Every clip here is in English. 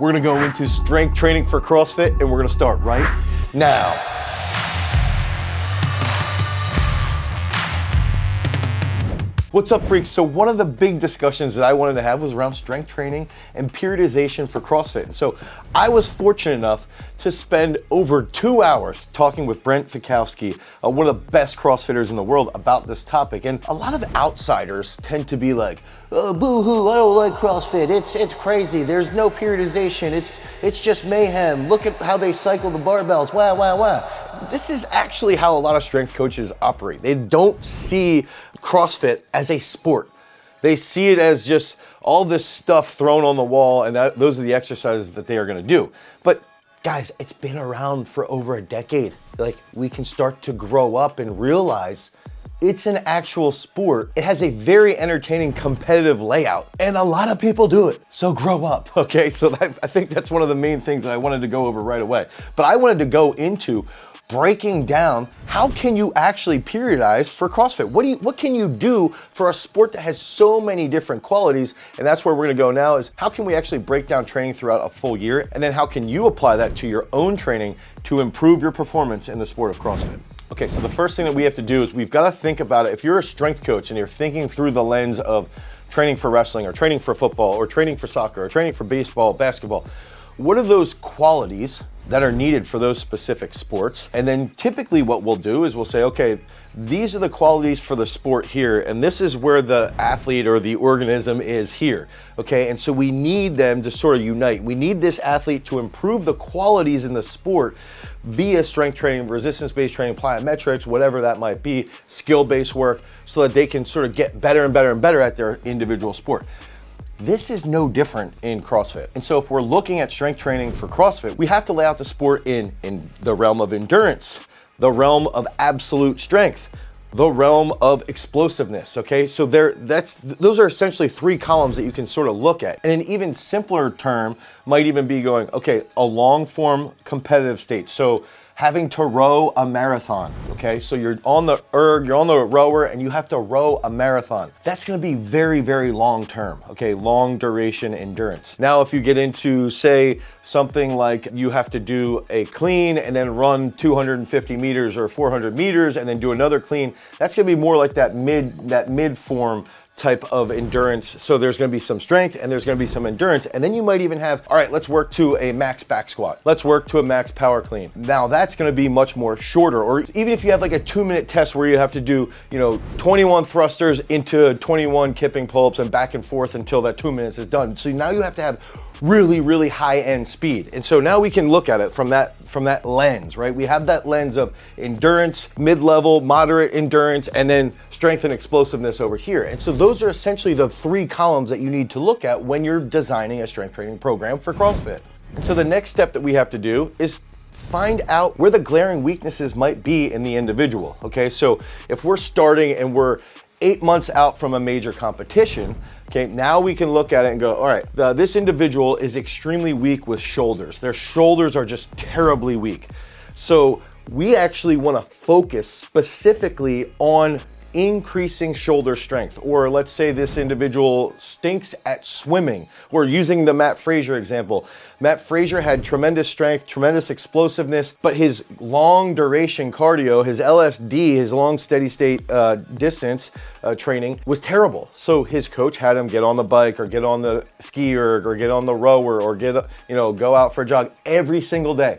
We're gonna go into strength training for CrossFit, and we're gonna start right now. What's up, freaks? So one of the big discussions that I wanted to have was around strength training and periodization for CrossFit. And so I was fortunate enough to spend over 2 hours talking with Brent Fikowski, one of the best CrossFitters in the world, about this topic. And a lot of outsiders tend to be like, oh, boo-hoo, I don't like CrossFit. It's crazy. There's no periodization. It's just mayhem. Look at how they cycle the barbells. Wow, wow, wow. This is actually how a lot of strength coaches operate. They don't see CrossFit as a sport. They see it as just all this stuff thrown on the wall, and those are the exercises that they are gonna do. But guys, it's been around for over a decade. Like, we can start to grow up and realize it's an actual sport. It has a very entertaining competitive layout, and a lot of people do it. So grow up, okay? So I think that's one of the main things that I wanted to go over right away. But I wanted to go into breaking down how can you actually periodize for CrossFit? What can you do for a sport that has so many different qualities? And that's where we're gonna go now, is how can we actually break down training throughout a full year? And then how can you apply that to your own training to improve your performance in the sport of CrossFit? Okay, so the first thing that we have to do is we've got to think about it. If you're a strength coach and you're thinking through the lens of training for wrestling or training for football or training for soccer or training for baseball, basketball, what are those qualities that are needed for those specific sports? And then typically what we'll do is we'll say, okay, these are the qualities for the sport here, and this is where the athlete or the organism is here, okay? And so we need them to sort of unite. We need this athlete to improve the qualities in the sport via strength training, resistance-based training, plyometrics, whatever that might be, skill-based work, so that they can sort of get better and better and better at their individual sport. This is no different in CrossFit. And so if we're looking at strength training for CrossFit, we have to lay out the sport in the realm of endurance, the realm of absolute strength, the realm of explosiveness, okay? So those are essentially 3 columns that you can sort of look at. And an even simpler term might even be going, okay, a long form competitive state. So having to row a marathon, okay? So you're on the erg, you're on the rower, and you have to row a marathon. That's gonna be very, very long term, okay? Long duration endurance. Now, if you get into, say, something like you have to do a clean and then run 250 meters or 400 meters and then do another clean, that's gonna be more like that mid form type of endurance. So there's gonna be some strength and there's gonna be some endurance. And then you might even have, all right, let's work to a max back squat. Let's work to a max power clean. Now that's gonna be much more shorter. Or even if you have like a 2-minute test where you have to do, 21 thrusters into 21 kipping pull-ups and back and forth until that 2 minutes is done. So now you have to have really, really high-end speed. And so now we can look at it from that lens, right? We have that lens of endurance, mid-level, moderate endurance, and then strength and explosiveness over here. And so those are essentially the 3 columns that you need to look at when you're designing a strength training program for CrossFit. And so the next step that we have to do is find out where the glaring weaknesses might be in the individual, okay? So if we're starting and we're 8 months out from a major competition, okay, now we can look at it and go, all right, this individual is extremely weak with shoulders. Their shoulders are just terribly weak. So we actually want to focus specifically on increasing shoulder strength. Or let's say this individual stinks at swimming. We're using the Matt Fraser example. Matt Fraser had tremendous strength, tremendous explosiveness, but his long duration cardio, his LSD, his long steady state distance training was terrible. So his coach had him get on the bike or get on the ski erg or get on the rower or go out for a jog every single day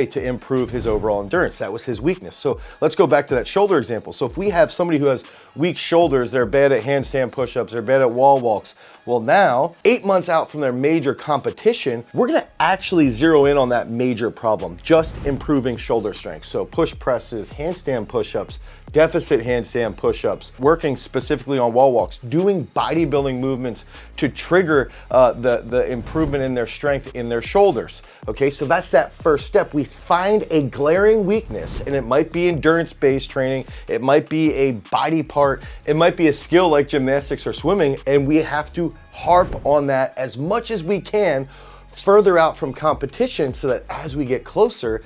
to improve his overall endurance. That was his weakness. So let's go back to that shoulder example. So if we have somebody who has weak shoulders, they're bad at handstand push-ups, they're bad at wall walks. Well, now, 8 months out from their major competition, we're gonna actually zero in on that major problem, just improving shoulder strength. So push presses, handstand push-ups, deficit handstand push-ups, working specifically on wall walks, doing bodybuilding movements to trigger the improvement in their strength in their shoulders. Okay, so that's that first step. We find a glaring weakness, and it might be endurance-based training, it might be a body part, it might be a skill like gymnastics or swimming, and we have to harp on that as much as we can further out from competition so that as we get closer,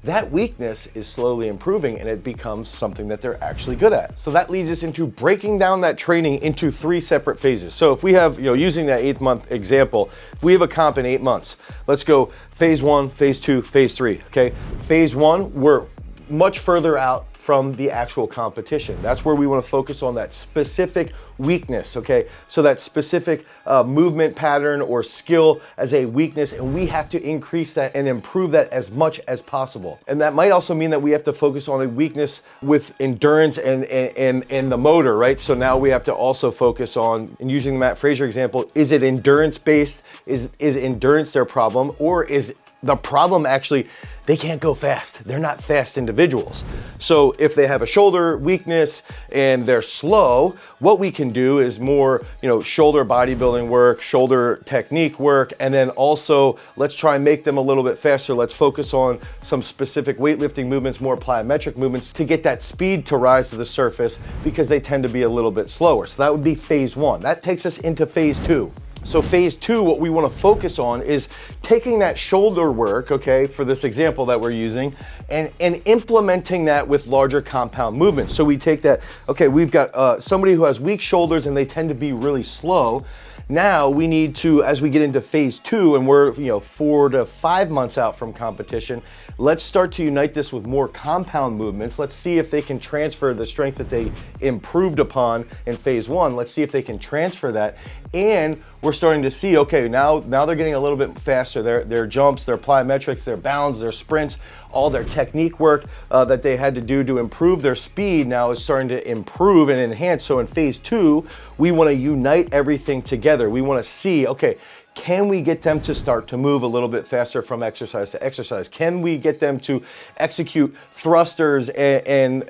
that weakness is slowly improving and it becomes something that they're actually good at. So that leads us into breaking down that training into 3 separate phases. So if we have, using that 8-month example, if we have a comp in 8 months, let's go phase 1, phase 2, phase 3, okay? Phase 1, we're much further out from the actual competition. That's where we want to focus on that specific weakness, okay? So that specific movement pattern or skill as a weakness, and we have to increase that and improve that as much as possible. And that might also mean that we have to focus on a weakness with endurance and the motor, right? So now we have to also focus on, and using the Matt Fraser example, is it endurance based? Is endurance their problem, or is the problem actually they can't go fast? They're not fast individuals. So if they have a shoulder weakness and they're slow, what we can do is more, shoulder bodybuilding work, shoulder technique work, and then also let's try and make them a little bit faster. Let's focus on some specific weightlifting movements, more plyometric movements to get that speed to rise to the surface because they tend to be a little bit slower. So that would be phase 1. That takes us into phase 2. So phase 2, what we want to focus on is taking that shoulder work, okay, for this example that we're using, and implementing that with larger compound movements. So we take that, okay, we've got somebody who has weak shoulders and they tend to be really slow. Now we need to, as we get into phase 2 and we're 4 to 5 months out from competition, let's start to unite this with more compound movements. Let's see if they can transfer the strength that they improved upon in phase 1. Let's see if they can transfer that. And we're starting to see, okay, now they're getting a little bit faster. Their jumps, their plyometrics, their bounds, their sprints, all their technique work that they had to do to improve their speed now is starting to improve and enhance. So in phase 2, we want to unite everything together. We want to see, okay, can we get them to start to move a little bit faster from exercise to exercise? Can we get them to execute thrusters and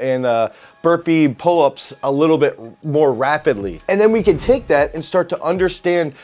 burpee pull-ups a little bit more rapidly? And then we can take that and start to understand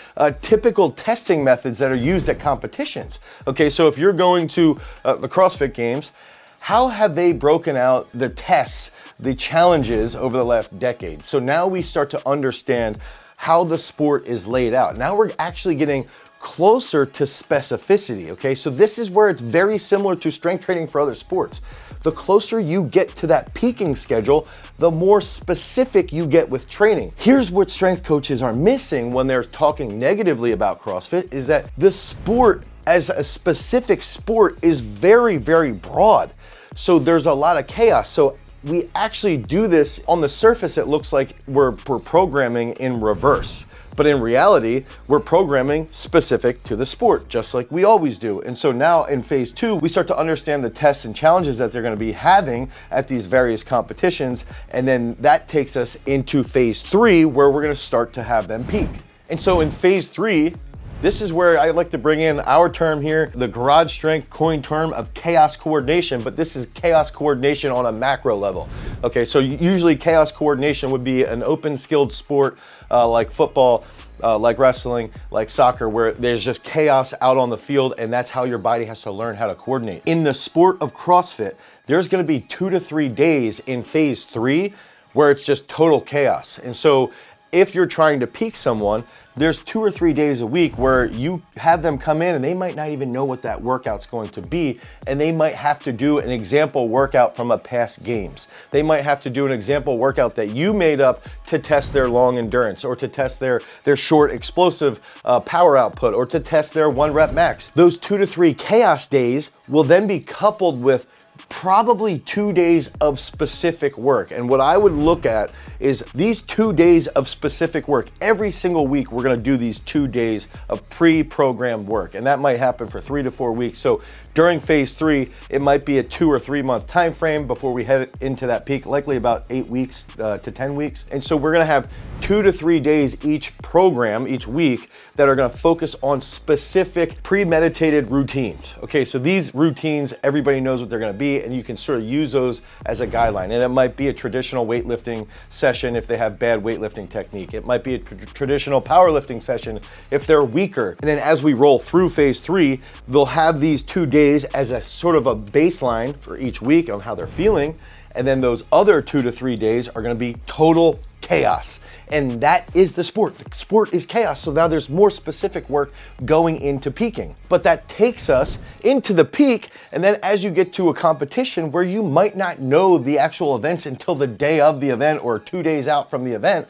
typical testing methods that are used at competitions. Okay, so if you're going to the CrossFit Games, how have they broken out the tests, the challenges over the last decade? So now we start to understand how the sport is laid out. Now we're actually getting closer to specificity, okay? So this is where it's very similar to strength training for other sports. The closer you get to that peaking schedule, the more specific you get with training. Here's what strength coaches are missing when they're talking negatively about CrossFit is that the sport as a specific sport is very, very broad. So there's a lot of chaos. So we actually do this on the surface. It looks like we're programming in reverse, but in reality, we're programming specific to the sport, just like we always do. And so now in phase 2, we start to understand the tests and challenges that they're going to be having at these various competitions. And then that takes us into phase 3, where we're going to start to have them peak. And so in phase 3, this is where I like to bring in our term here, the garage strength coin term of chaos coordination, but this is chaos coordination on a macro level. Okay, so usually chaos coordination would be an open skilled sport like football, like wrestling, like soccer, where there's just chaos out on the field, and that's how your body has to learn how to coordinate. In the sport of CrossFit, there's gonna be 2 to 3 days in phase 3 where it's just total chaos. And so if you're trying to peak someone, there's 2 or 3 days a week where you have them come in and they might not even know what that workout's going to be, and they might have to do an example workout from a past games. They might have to do an example workout that you made up to test their long endurance, or to test their short explosive power output, or to test their 1 rep max. Those 2 to 3 chaos days will then be coupled with probably 2 days of specific work. And what I would look at is these 2 days of specific work. Every single week, we're gonna do these 2 days of pre-programmed work. And that might happen for 3 to 4 weeks. So during phase 3, it might be a 2 or 3 month time frame before we head into that peak, likely about 8 weeks to 10 weeks. And so we're gonna have 2 to 3 days each program, each week, that are gonna focus on specific premeditated routines. Okay, so these routines, everybody knows what they're gonna be, and you can sort of use those as a guideline. And it might be a traditional weightlifting session if they have bad weightlifting technique. It might be a traditional powerlifting session if they're weaker. And then as we roll through phase 3, they'll have these 2 days as a sort of a baseline for each week on how they're feeling. And then those other 2 to 3 days are gonna be total chaos. And that is the sport. The sport is chaos. So now there's more specific work going into peaking. But that takes us into the peak. And then as you get to a competition where you might not know the actual events until the day of the event or 2 days out from the event,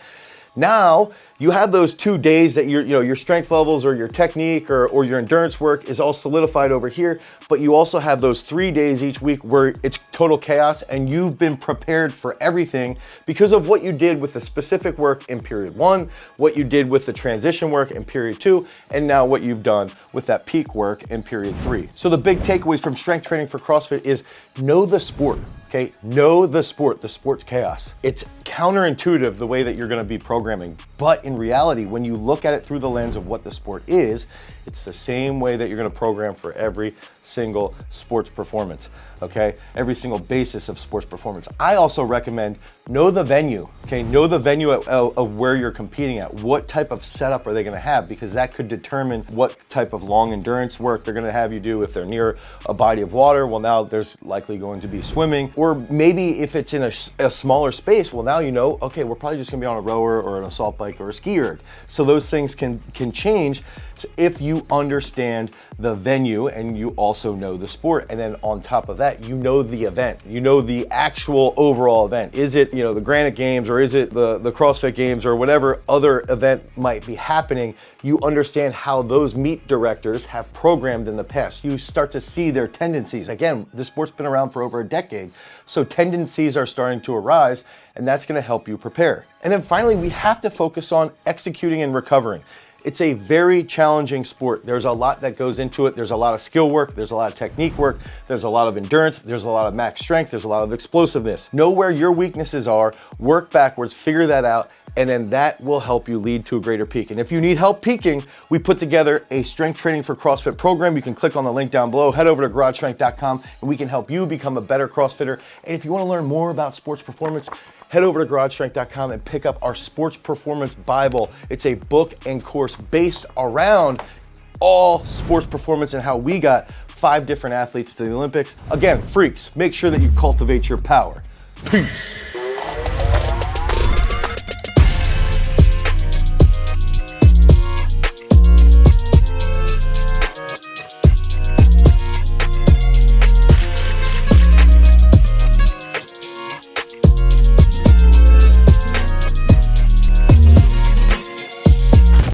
now you have those 2 days that your strength levels or your technique or your endurance work is all solidified over here, but you also have those 3 days each week where it's total chaos and you've been prepared for everything because of what you did with the specific work in period 1, what you did with the transition work in period 2, and now what you've done with that peak work in period 3. So the big takeaways from strength training for CrossFit is know the sport. Okay, know the sport. The sport's chaos. It's counterintuitive the way that you're going to be programming, but in reality, when you look at it through the lens of what the sport is, it's the same way that you're going to program for every single sports performance. Okay, every single basis of sports performance. I also recommend know the venue. Okay, know the venue of where you're competing at. What type of setup are they going to have? Because that could determine what type of long endurance work they're going to have you do. If they're near a body of water, well, now there's likely going to be swimming. Or maybe if it's in a smaller space, well, now you know, okay, we're probably just going to be on a rower or an assault bike or a ski erg. So those things can change if you understand the venue and you also know the sport. And then on top of that, you know the event, you know the actual overall event. Is it, the Granite Games, or is it the CrossFit Games, or whatever other event might be happening? You understand how those meet directors have programmed in the past. You start to see their tendencies. Again, the sport's been around for over a decade, so tendencies are starting to arise, and that's going to help you prepare. And then finally, we have to focus on executing and recovering. It's a very challenging sport. There's a lot that goes into it. There's a lot of skill work. There's a lot of technique work. There's a lot of endurance. There's a lot of max strength. There's a lot of explosiveness. Know where your weaknesses are, work backwards, figure that out, and then that will help you lead to a greater peak. And if you need help peaking, we put together a strength training for CrossFit program. You can click on the link down below, head over to garagestrength.com, and we can help you become a better CrossFitter. And if you want to learn more about sports performance, head over to garagestrength.com and pick up our Sports Performance Bible. It's a book and course based around all sports performance and how we got 5 different athletes to the Olympics. Again, freaks, make sure that you cultivate your power. Peace.